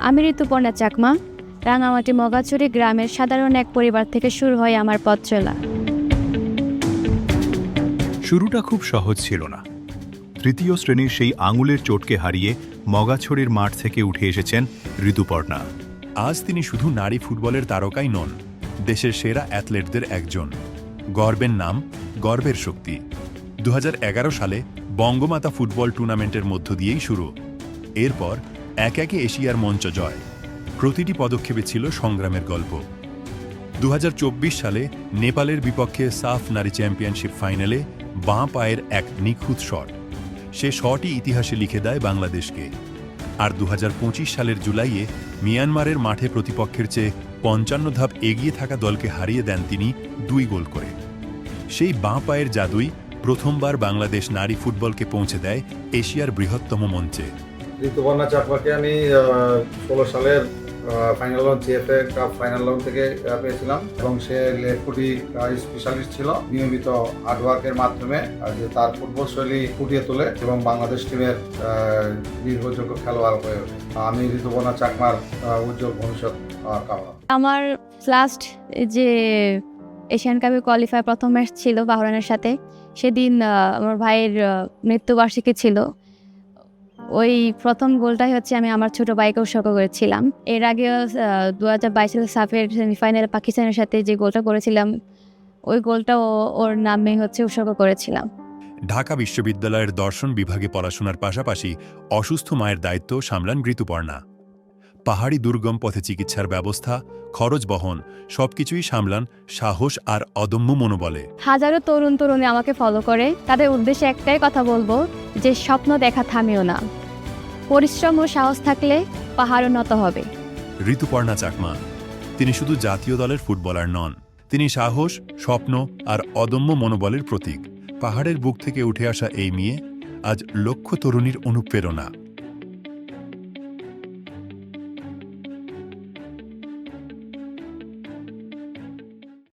আমি ঋতুপর্ণা চাকমা। রাঙামাটি মগাছড়ি গ্রামের সাধারণ এক পরিবার থেকে শুরু হয় আমার পথ চলা। শুরুটা খুব সহজ ছিল না। তৃতীয় শ্রেণীর সেই আঙুলের চোটকে হারিয়ে মগাছড়ির মাঠ থেকে উঠে এসেছেন ঋতুপর্ণা। আজ তিনি শুধু নারী ফুটবলের তারকাই নন, দেশের সেরা অ্যাথলেটদের একজন। গর্বের নাম, গর্বের শক্তি। 2011 সালে বঙ্গমাতা ফুটবল টুর্নামেন্টের মধ্য দিয়েই শুরু। এরপর একে একে এশিয়ার মঞ্চ জয়। প্রতিটি পদক্ষেপে ছিল সংগ্রামের গল্প। 2024 সালে নেপালের বিপক্ষে সাফ নারী চ্যাম্পিয়নশিপ ফাইনালে বাঁ পায়ের এক নিখুঁত শট। সে শটই ইতিহাসে লিখে দেয় বাংলাদেশকে। আর 2025 সালের জুলাইয়ে মিয়ানমারের মাঠে প্রতিপক্ষের চেয়ে 55 ধাপ এগিয়ে থাকা দলকে হারিয়ে দেন তিনি 2 গোল করে। সেই বাঁ পায়ের জাদুই প্রথমবার বাংলাদেশ নারী ফুটবলকে পৌঁছে দেয় এশিয়ার বৃহত্তম মঞ্চে। ঋতুপর্ণা চাকমাকে আমি 16 সালের final round CFA cup final round থেকে পেয়েছিলাম এবং সে লেগ ফুটি স্পেশালিস্ট ছিল। নিয়মিত হার্ডওয়ার্কের মাধ্যমে যে তার ফুটবল শৈলী ফুটিয়ে তোলে এবং বাংলাদেশ টিমের নির্ভরযোগ্য খেলোয়াড় হয়ে ওঠে। আমি ঋতুপর্ণা চাকমার উজ্জ্বল ভবিষ্যৎ কামনা। আমার লাস্ট যে এশিয়ান কাপে কোয়ালিফায়ার প্রথম ম্যাচ ছিল বাহরাইনের সাথে, সেদিন আমার ভাইয়ের মৃত্যুবার্ষিকী ছিল। ওই প্রথম গোলটাই হচ্ছে আমি আমার ছোট ভাইকে উৎসর্গ করেছিলাম। এর আগে 2022 সালে সাফের সেমিফাইনালে পাকিস্তানের সাথে যে গোলটা করেছিলাম, ওই গোলটা ওর নামে হচ্ছে উৎসর্গ করেছিলাম। ঢাকা বিশ্ববিদ্যালয়ের দর্শন বিভাগে পড়াশোনার পাশাপাশি অসুস্থ মায়ের দায়িত্ব সামলান ঋতুপর্ণা। পাহাড়ি দুর্গম পথে চিকিৎসার ব্যবস্থা, খরচ বহন সবকিছুই সামলান সাহস আর অদম্য মনোবলে। হাজারো তরুণ তরুণী আমাকে ফলো করে। তাদের উদ্দেশ্যে একটাই কথা বলবো, যে স্বপ্ন দেখা থামিও না। পরিশ্রম ও সাহস থাকলে পাহাড়ও নত হবে। ঋতুপর্ণা চাকমা, তিনি শুধু জাতীয় দলের ফুটবলার নন, তিনি সাহস, স্বপ্ন আর অদম্য মনোবলের প্রতীক। পাহাড়ের বুক থেকে উঠে আসা এই মেয়ে আজ লক্ষ তরুণীর অনুপ্রেরণা।